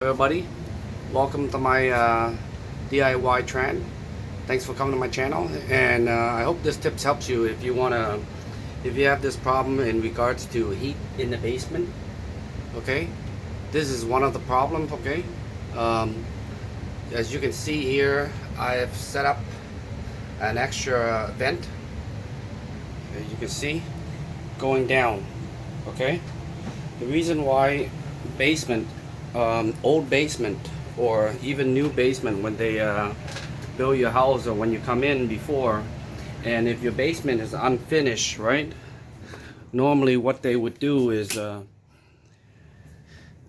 Everybody, welcome to my DIY trend. Thanks for coming to my channel, and I hope this tips helps you if you have this problem in regards to heat in the basement. Okay, this is one of the problems. Okay, as you can see here, I have set up an extra vent, as you can see, going down. Okay, the reason why basement, old basement or even new basement, when they build your house or when you come in before, and if your basement is unfinished, right, normally what they would do is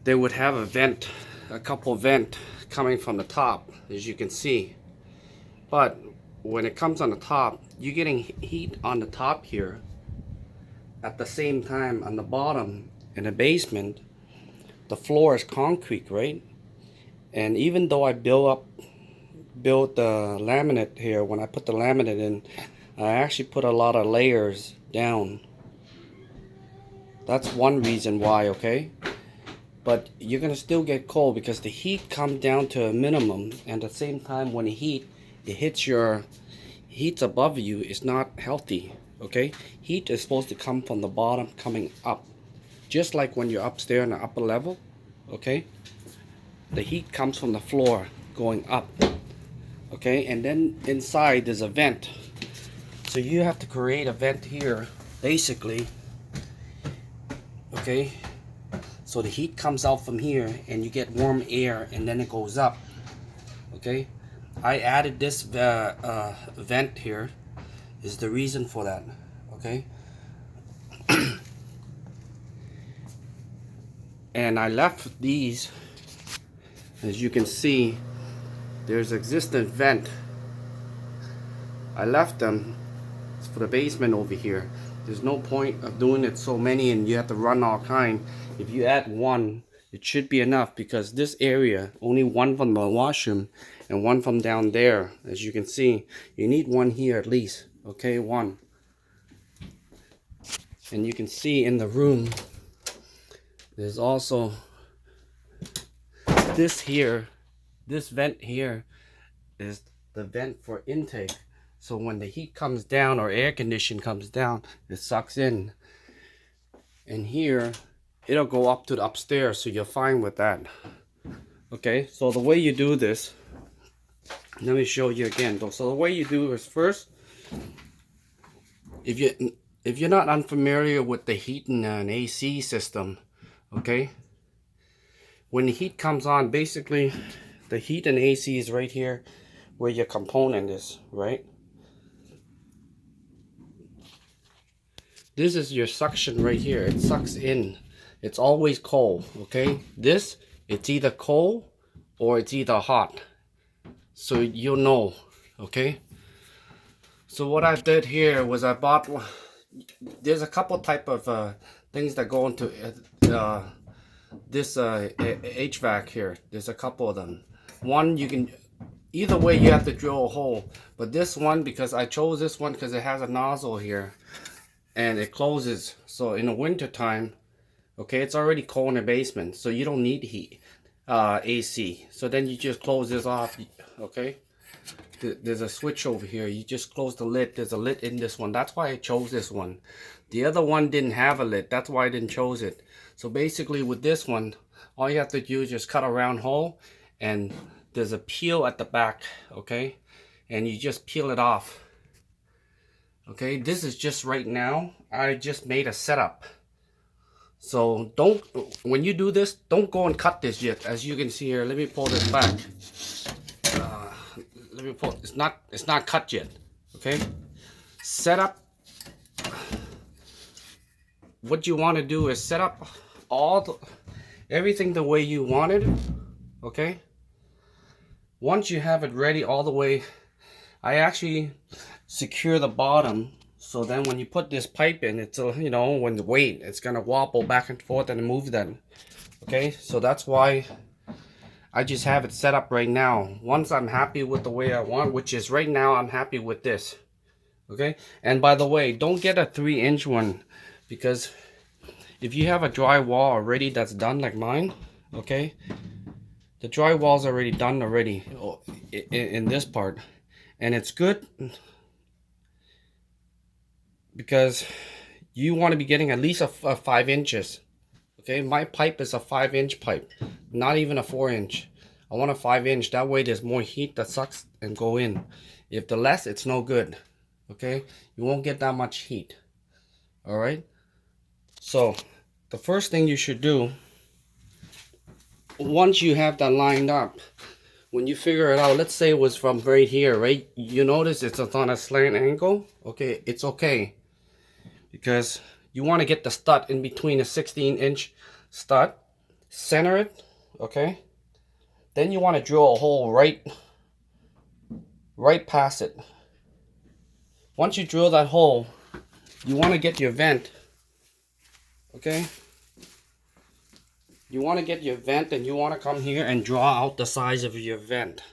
they would have a couple vent coming from the top, as you can see. But when it comes on the top, you're getting heat on the top here. At the same time, on the bottom in the basement, the floor is concrete, right? And even though I built the laminate here, when I put the laminate in, I actually put a lot of layers down. That's one reason why, okay? But you're gonna still get cold because the heat comes down to a minimum, and at the same time when it hits your heat's above you, it's not healthy, okay? Heat is supposed to come from the bottom coming up. Just like when you're upstairs in the upper level, okay? The heat comes from the floor going up, okay? And then inside there's a vent. So you have to create a vent here, basically, okay? So the heat comes out from here and you get warm air and then it goes up, okay? I added this vent here, is the reason for that, okay? And I left these, as you can see, there's existing vent. I left them for the basement over here. There's no point of doing it so many and you have to run all kind. If you add one, it should be enough, because this area, only one from the washroom and one from down there. As you can see, you need one here at least, okay? One. And you can see in the room, there's also this here. This vent here is the vent for intake. So when the heat comes down or air condition comes down, it sucks in. And here, it'll go up to the upstairs, so you're fine with that. Okay, so the way you do this, let me show you again. So the way you do is, first, if you're not unfamiliar with the heat in an AC system, okay, when the heat comes on, basically the heat in AC is right here where your component is, right? This is your suction right here. It sucks in. It's always cold, okay? This, it's either cold or it's either hot. So you'll know, okay? So what I did here was I bought, there's a couple type of things that go into this HVAC here. There's a couple of them. One, you can, either way you have to drill a hole. But this one, because I chose this one because it has a nozzle here and it closes. So in the winter time, okay, it's already cold in the basement, so you don't need heat, AC. So then you just close this off, okay? There's a switch over here. You just close the lid. There's a lid in this one. That's why I chose this one. The other one didn't have a lid. That's why I didn't chose it. So basically with this one, all you have to do is just cut a round hole, and there's a peel at the back, okay? And you just peel it off. Okay, this is just right now. I just made a setup. So don't, when you do this, don't go and cut this yet. As you can see here, let me pull this back. Let me pull. It's not cut yet. Okay. Set up. What you want to do is set up everything the way you want it. Okay. Once you have it ready all the way, I actually secure the bottom. So then when you put this pipe in, it's, you know, when the weight, it's going to wobble back and forth and move then. Okay, so that's why I just have it set up right now. Once I'm happy with the way I want, which is right now, I'm happy with this. Okay, and by the way, don't get a 3-inch one, because if you have a dry wall already that's done like mine, okay, The drywall's already done already in this part, and it's good because you want to be getting at least a 5 inches. Okay, my pipe is a 5-inch pipe, not even a 4-inch. I want a 5-inch. That way there's more heat that sucks and go in. If the less, it's no good. Okay, you won't get that much heat. All right, so the first thing you should do, once you have that lined up, when you figure it out, let's say it was from right here, right? You notice it's on a slant angle. Okay, it's okay, because you want to get the stud in between a 16-inch stud, center it, okay? Then you want to drill a hole right past it. Once you drill that hole, you want to get your vent, okay? You want to get your vent, and you want to come here and draw out the size of your vent,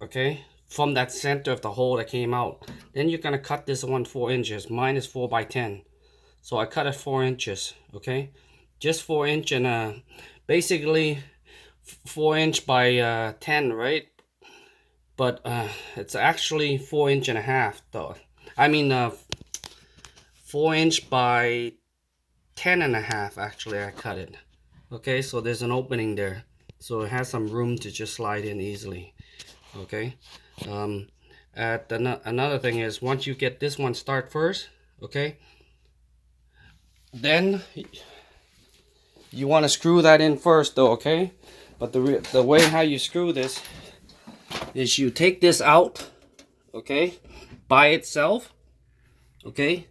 okay? From that center of the hole that came out. Then you're going to cut this one 4 inches. Mine is 4 by 10. So I cut it 4 inches, okay? Just 4 inch and basically 4 inch by 10, right? But it's actually 4 inch and a half though. I mean 4 inch by 10 and a half actually I cut it. Okay, so there's an opening there. So it has some room to just slide in easily. Okay. Another thing is, once you get this one start first, okay, then you want to screw that in first though, okay? But the way how you screw this is you take this out, okay, by itself, okay,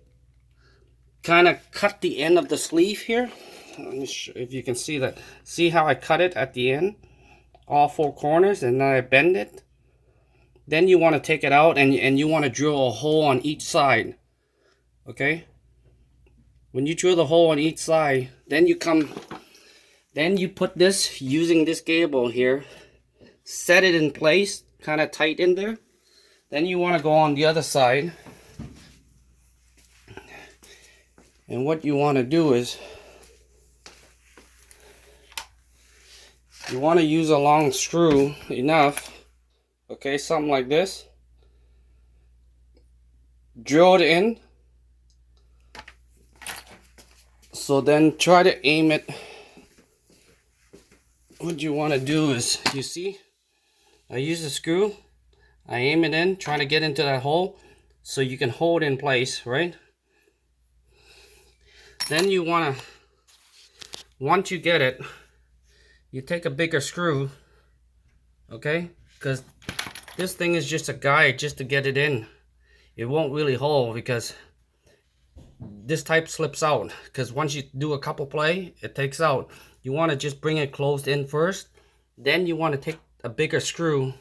kind of cut the end of the sleeve here. Let me show if you can see that. See how I cut it at the end, all 4 corners, and then I bend it. Then you want to take it out and you want to drill a hole on each side, okay? When you drill the hole on each side, then you put this, using this gable here, set it in place, kind of tight in there. Then you want to go on the other side. And what you want to do is, you want to use a long screw enough, okay, something like this. Drill it in. So then try to aim it. What you want to do is, you see, I use a screw, I aim it in, trying to get into that hole so you can hold it in place, right? Then you want to, once you get it, you take a bigger screw, okay? Because this thing is just a guide just to get it in. It won't really hold because this type slips out, because once you do a couple play, it takes out. You want to just bring it closed in first. Then you want to take a bigger screw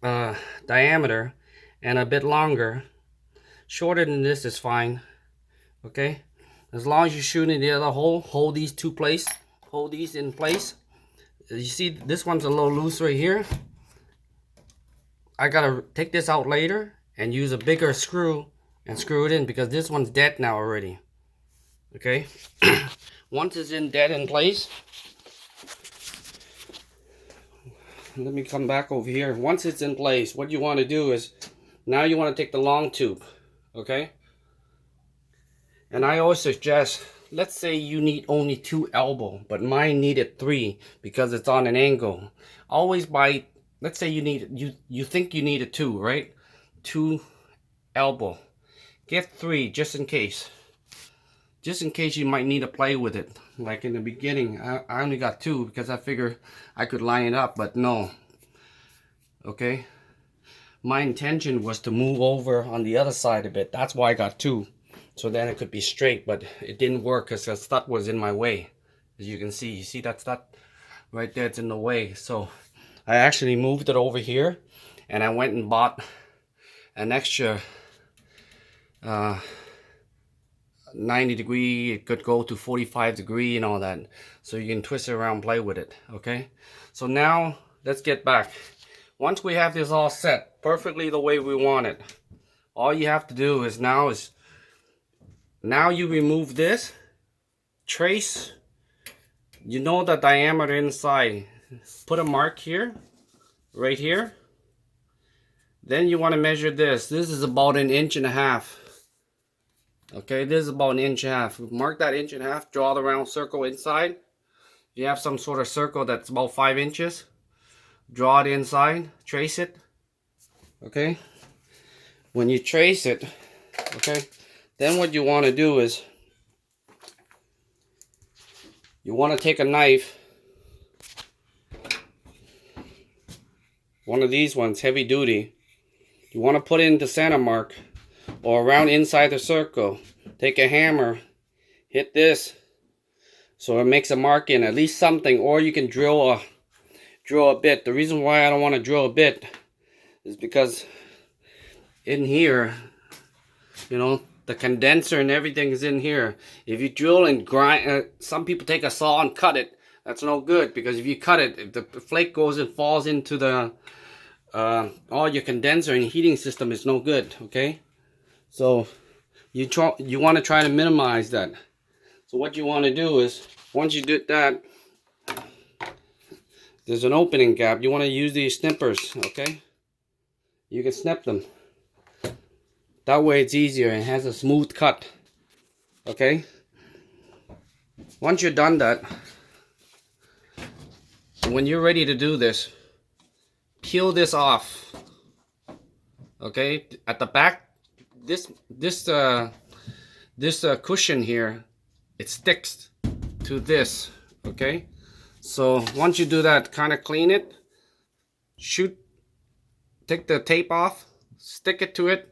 diameter and a bit longer. Shorter than this is fine, okay? As long as you shoot in the other hole, hold these in place. You see this one's a little loose right here. I gotta take this out later and use a bigger screw and screw it in, because this one's dead now already, okay? Once it's dead in place, let me come back over here. Once it's in place, what you want to do is, now you want to take the long tube, okay? And I always suggest, let's say you need only 2 elbow, but mine needed 3 because it's on an angle. Always buy, let's say you think you needed 2, right? 2 elbow. Get 3 just in case. Just in case you might need to play with it. Like in the beginning, I only got 2 because I figured I could line it up, but no. Okay? My intention was to move over on the other side a bit. That's why I got 2. So then it could be straight, but it didn't work because the stud was in my way. As you can see, that stud right there, it's in the way. So I actually moved it over here, and I went and bought an extra 90 degree. It could go to 45 degree and all that, so you can twist it around, play with it, okay? So now let's get back. Once we have this all set perfectly the way we want it, all you have to do is now you remove this, trace, you know the diameter inside, put a mark here, right here. Then you want to measure this. This is about 1.5 inches. Okay, this is about 1.5 inches. Mark that 1.5 inches. Draw the round circle inside. If you have some sort of circle that's about 5 inches, draw it inside. Trace it. Okay. When you trace it, okay, then what you want to do is you want to take a knife, one of these ones, heavy duty. You want to put it in the center mark or around inside the circle. Take a hammer, hit this so it makes a mark in at least something, or you can drill a bit. The reason why I don't want to drill a bit is because in here, you know, the condenser and everything is in here. If you drill and grind, some people take a saw and cut it. That's no good, because if you cut it, if the flake goes and falls into the all your condenser and heating system, is no good. Okay, so you want to try to minimize that. So what you want to do is, once you do that, there's an opening gap. You want to use these snippers. Okay, you can snip them. That way it's easier and has a smooth cut. Okay, once you're done that, when you're ready to do this, peel this off. Okay, at the back, this cushion here, it sticks to this. Okay, so once you do that, kind of clean it, take the tape off, stick it to it.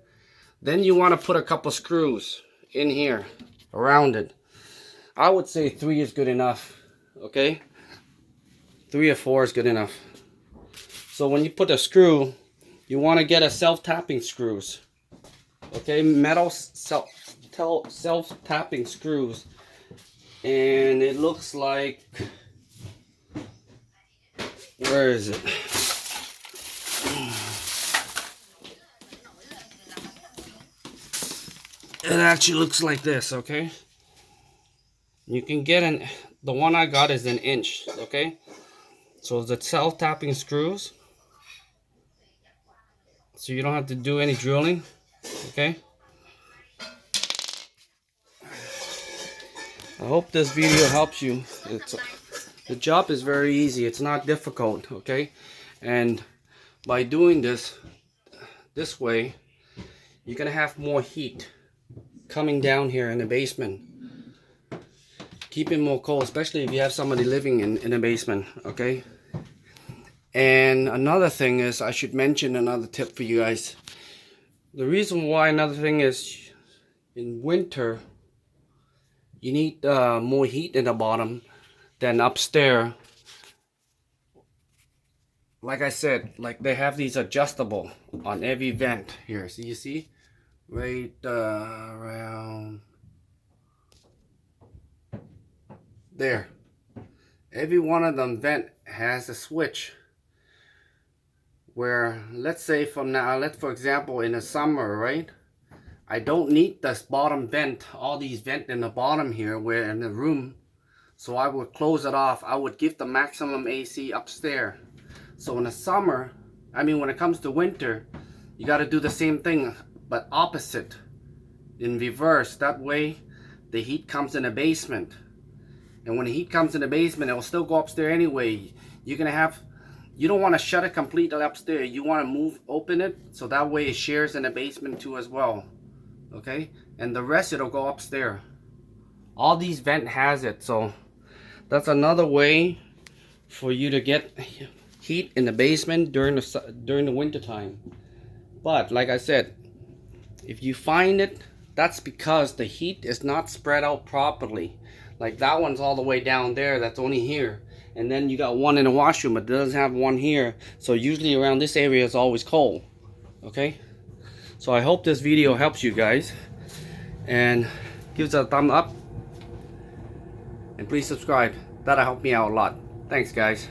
Then you want to put a couple screws in here around it. I would say 3 is good enough. Okay, 3 or 4 is good enough. So when you put a screw, you want to get a self-tapping screws. Okay, metal self-tapping screws. And it looks like, where is it? It actually looks like this. Okay, you can get the one I got is 1 inch. Okay, so the self-tapping screws, so you don't have to do any drilling. Okay, I hope this video helps you. The job is very easy. It's not difficult. Okay, and by doing this way, you're gonna have more heat coming down here in the basement, keeping more cold, especially if you have somebody living in the basement. Okay, and another thing is, I should mention another tip for you guys. The reason why, another thing is, in winter you need more heat in the bottom than upstairs. Like I said, like they have these adjustable on every vent here. So you see right around there, every one of them vent has a switch where, let's say from now, for example in the summer, right, I don't need this bottom vent, all these vent in the bottom here where in the room, so I would close it off. I would give the maximum AC upstairs. So in the summer, I mean when it comes to winter, you got to do the same thing, but opposite, in reverse. That way the heat comes in the basement, and when the heat comes in the basement, it will still go upstairs anyway. You're gonna have, you don't want to shut it completely upstairs. You want to open it, so that way it shares in the basement too as well. Okay, and the rest it'll go upstairs. All these vent has it, so that's another way for you to get heat in the basement during the winter time. But like I said, if you find it, that's because the heat is not spread out properly. Like that one's all the way down there, that's only here. And then you got one in the washroom, but it doesn't have one here. So usually around this area is always cold. Okay? So I hope this video helps you guys. And give us a thumb up. And please subscribe. That'll help me out a lot. Thanks guys.